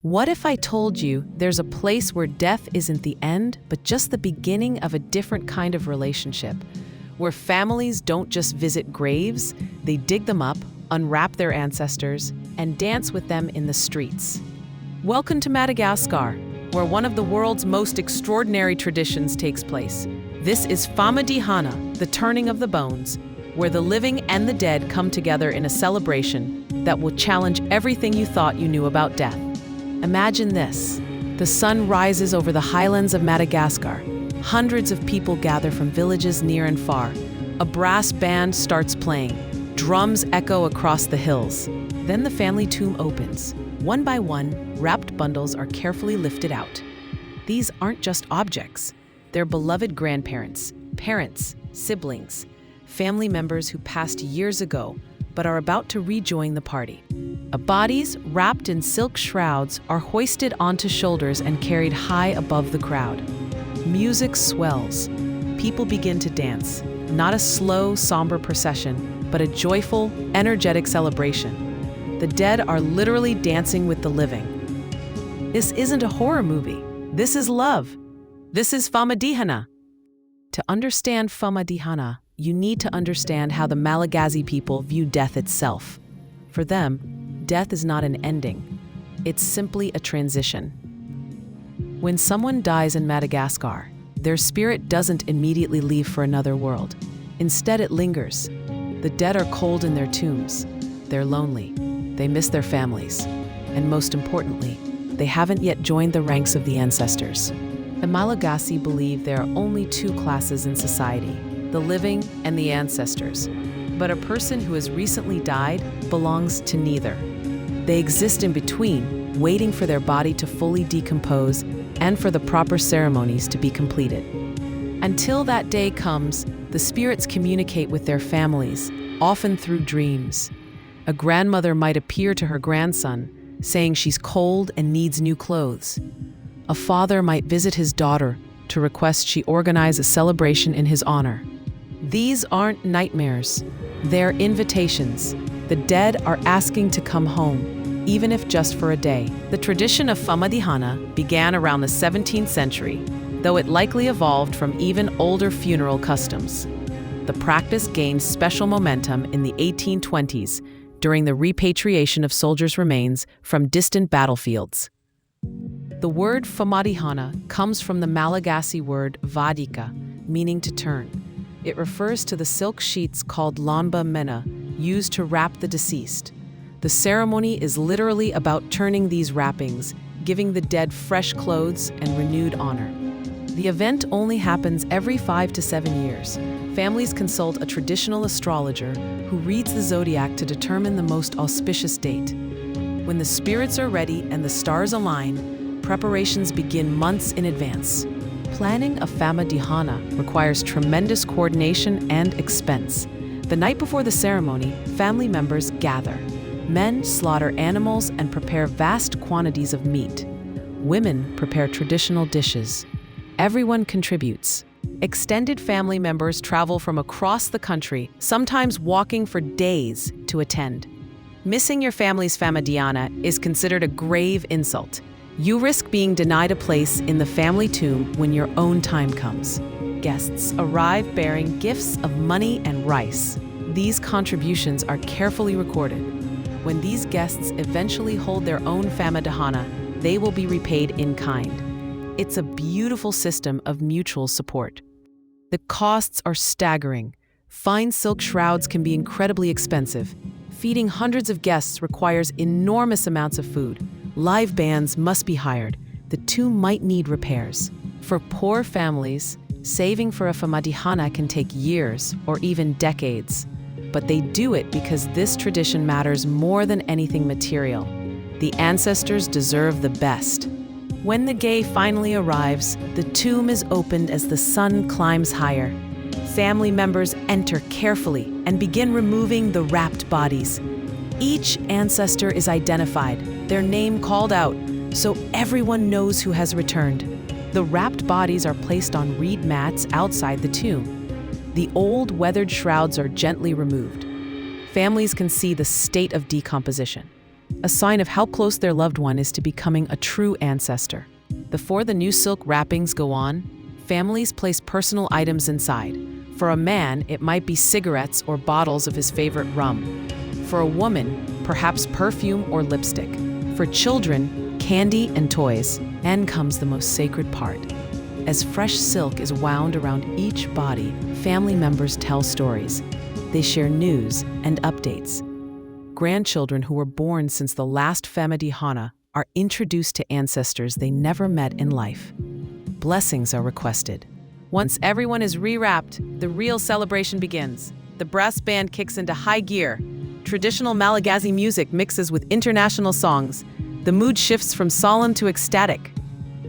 What if I told you there's a place where death isn't the end, but just the beginning of a different kind of relationship? Where families don't just visit graves, they dig them up, unwrap their ancestors, and dance with them in the streets. Welcome to Madagascar, where one of the world's most extraordinary traditions takes place. This is famadihana, the turning of the bones, where the living and the dead come together in a celebration that will challenge everything you thought you knew about death. Imagine this. The sun rises over the highlands of Madagascar. Hundreds of people gather from villages near and far. A brass band starts playing. Drums echo across the hills. Then the family tomb opens. One by one, wrapped bundles are carefully lifted out. These aren't just objects. They're beloved grandparents, parents, siblings, family members who passed years ago but are about to rejoin the party. Bodies wrapped in silk shrouds are hoisted onto shoulders and carried high above the crowd. Music swells. People begin to dance. Not a slow, somber procession, but a joyful, energetic celebration. The dead are literally dancing with the living. This isn't a horror movie. This is love. This is famadihana. To understand famadihana, you need to understand how the Malagasy people view death itself. For them, death is not an ending. It's simply a transition. When someone dies in Madagascar, their spirit doesn't immediately leave for another world. Instead, it lingers. The dead are cold in their tombs. They're lonely. They miss their families. And most importantly, they haven't yet joined the ranks of the ancestors. The Malagasy believe there are only two classes in society: the living and the ancestors. But a person who has recently died belongs to neither. They exist in between, waiting for their body to fully decompose and for the proper ceremonies to be completed. Until that day comes, the spirits communicate with their families, often through dreams. A grandmother might appear to her grandson, saying she's cold and needs new clothes. A father might visit his daughter to request she organize a celebration in his honor. These aren't nightmares. They're invitations. The dead are asking to come home, even if just for a day. The tradition of famadihana began around the 17th century, though it likely evolved from even older funeral customs. The practice gained special momentum in the 1820s during the repatriation of soldiers' remains from distant battlefields. The word famadihana comes from the Malagasy word vadika, meaning to turn. It refers to the silk sheets called lamba mena, used to wrap the deceased. The ceremony is literally about turning these wrappings, giving the dead fresh clothes and renewed honor. The event only happens every 5 to 7 years. Families consult a traditional astrologer who reads the zodiac to determine the most auspicious date. When the spirits are ready and the stars align, preparations begin months in advance. Planning a famadihana requires tremendous coordination and expense. The night before the ceremony, family members gather. Men slaughter animals and prepare vast quantities of meat. Women prepare traditional dishes. Everyone contributes. Extended family members travel from across the country, sometimes walking for days to attend. Missing your family's famadihana is considered a grave insult. You risk being denied a place in the family tomb when your own time comes. Guests arrive bearing gifts of money and rice. These contributions are carefully recorded. When these guests eventually hold their own famadihana, they will be repaid in kind. It's a beautiful system of mutual support. The costs are staggering. Fine silk shrouds can be incredibly expensive. Feeding hundreds of guests requires enormous amounts of food. Live bands must be hired. The tomb might need repairs. For poor families, saving for a famadihana can take years or even decades. But they do it because this tradition matters more than anything material. The ancestors deserve the best. When the day finally arrives, the tomb is opened as the sun climbs higher. Family members enter carefully and begin removing the wrapped bodies. Each ancestor is identified, their name called out, so everyone knows who has returned. The wrapped bodies are placed on reed mats outside the tomb. The old, weathered shrouds are gently removed. Families can see the state of decomposition. a sign of how close their loved one is to becoming a true ancestor. Before the new silk wrappings go on, families place personal items inside. For a man, it might be cigarettes or bottles of his favorite rum. For a woman, perhaps perfume or lipstick. For children, candy and toys. And comes the most sacred part. As fresh silk is wound around each body, family members tell stories. They share news and updates. Grandchildren who were born since the last famadihana are introduced to ancestors they never met in life. Blessings are requested. Once everyone is rewrapped, the real celebration begins. The brass band kicks into high gear. Traditional malagasy music mixes with international songs. The mood shifts from solemn to ecstatic.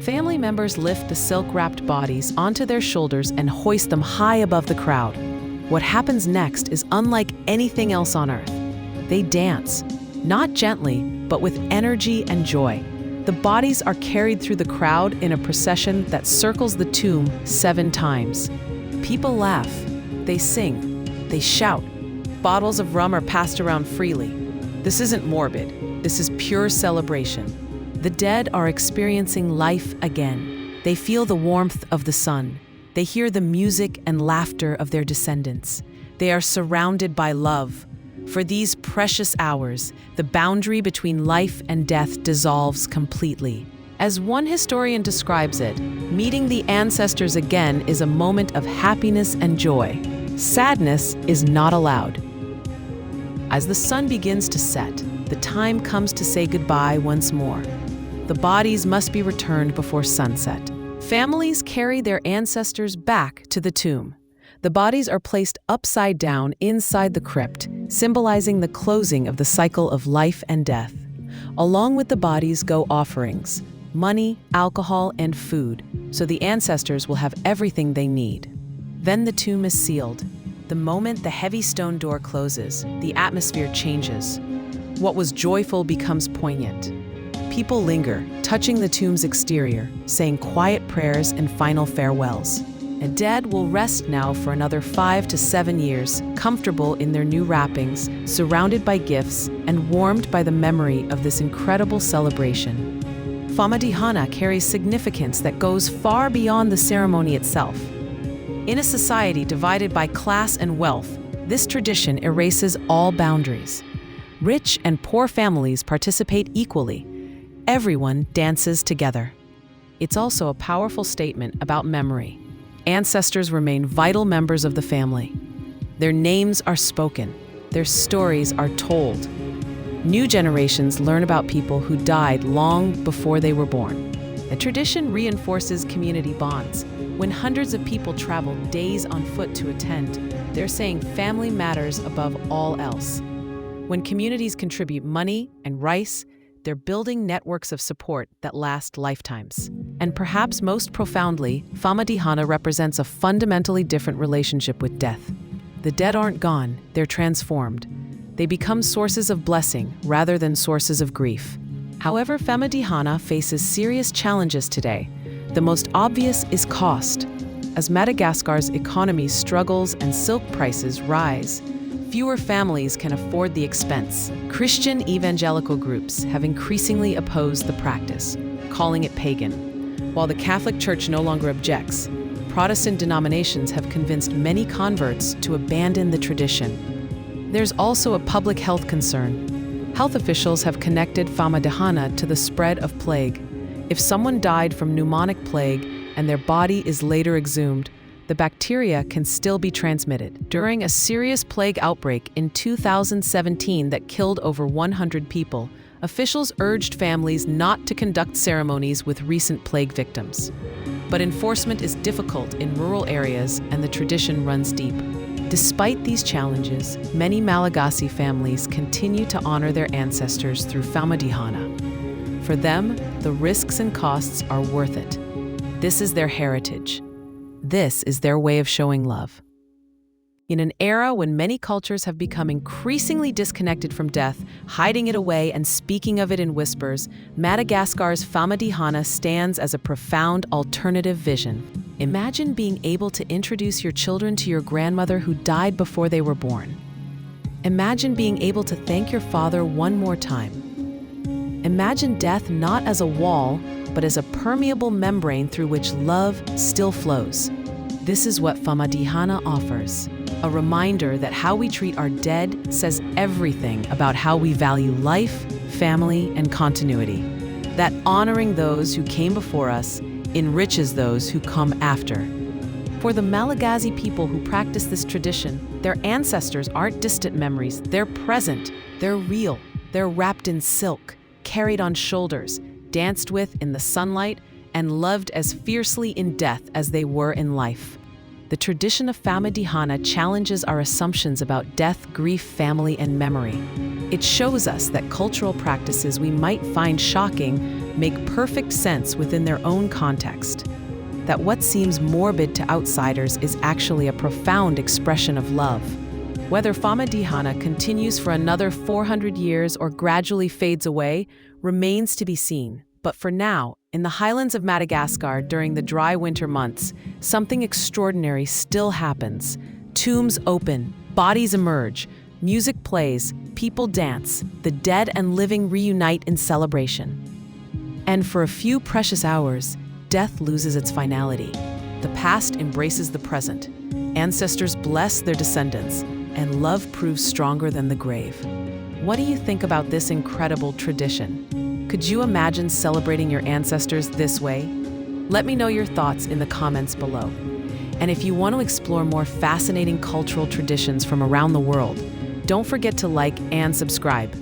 Family members lift the silk-wrapped bodies onto their shoulders and hoist them high above the crowd. What happens next is unlike anything else on earth. They dance, not gently, but with energy and joy. The bodies are carried through the crowd in a procession that circles the tomb 7 times. People laugh, they sing, they shout. Bottles of rum are passed around freely. This isn't morbid, this is pure celebration. The dead are experiencing life again. They feel the warmth of the sun. They hear the music and laughter of their descendants. They are surrounded by love. For these precious hours, the boundary between life and death dissolves completely. As one historian describes it, meeting the ancestors again is a moment of happiness and joy. Sadness is not allowed. As the sun begins to set, the time comes to say goodbye once more. The bodies must be returned before sunset. Families carry their ancestors back to the tomb. The bodies are placed upside down inside the crypt, symbolizing the closing of the cycle of life and death. Along with the bodies go offerings, money, alcohol, and food, so the ancestors will have everything they need. Then the tomb is sealed. The moment the heavy stone door closes, the atmosphere changes. What was joyful becomes poignant. People linger, touching the tomb's exterior, saying quiet prayers and final farewells. The dead will rest now for another 5 to 7 years, comfortable in their new wrappings, surrounded by gifts, and warmed by the memory of this incredible celebration. Famadihana carries significance that goes far beyond the ceremony itself. In a society divided by class and wealth, this tradition erases all boundaries. Rich and poor families participate equally. Everyone dances together. It's also a powerful statement about memory. Ancestors remain vital members of the family. Their names are spoken. Their stories are told. New generations learn about people who died long before they were born. The tradition reinforces community bonds. When hundreds of people travel days on foot to attend, they're saying family matters above all else. When communities contribute money and rice, they're building networks of support that last lifetimes. And perhaps most profoundly, famadihana represents a fundamentally different relationship with death. The dead aren't gone, they're transformed. They become sources of blessing rather than sources of grief. However, famadihana faces serious challenges today. The most obvious is cost. As Madagascar's economy struggles and silk prices rise, fewer families can afford the expense. Christian evangelical groups have increasingly opposed the practice, calling it pagan. While the Catholic Church no longer objects, Protestant denominations have convinced many converts to abandon the tradition. There's also a public health concern. Health officials have connected famadihana to the spread of plague. If someone died from pneumonic plague and their body is later exhumed, the bacteria can still be transmitted. During a serious plague outbreak in 2017 that killed over 100 people, officials urged families not to conduct ceremonies with recent plague victims. But enforcement is difficult in rural areas and the tradition runs deep. Despite these challenges, many Malagasy families continue to honor their ancestors through famadihana. For them, the risks and costs are worth it. This is their heritage. This is their way of showing love. In an era when many cultures have become increasingly disconnected from death, hiding it away and speaking of it in whispers, Madagascar's famadihana stands as a profound alternative vision. Imagine being able to introduce your children to your grandmother who died before they were born. Imagine being able to thank your father one more time. Imagine death not as a wall, but as a permeable membrane through which love still flows. This is what famadihana offers, a reminder that how we treat our dead says everything about how we value life, family, and continuity. That honoring those who came before us enriches those who come after. For the Malagasy people who practice this tradition, their ancestors aren't distant memories, they're present, they're real, they're wrapped in silk, carried on shoulders, danced with in the sunlight, and loved as fiercely in death as they were in life. The tradition of famadihana challenges our assumptions about death, grief, family, and memory. It shows us that cultural practices we might find shocking make perfect sense within their own context. That what seems morbid to outsiders is actually a profound expression of love. Whether famadihana continues for another 400 years or gradually fades away remains to be seen. But for now, in the highlands of Madagascar during the dry winter months, something extraordinary still happens. Tombs open, bodies emerge, music plays, people dance, the dead and living reunite in celebration. And for a few precious hours, death loses its finality. The past embraces the present. Ancestors bless their descendants, and love proves stronger than the grave. What do you think about this incredible tradition? Could you imagine celebrating your ancestors this way? Let me know your thoughts in the comments below. And if you want to explore more fascinating cultural traditions from around the world, don't forget to like and subscribe.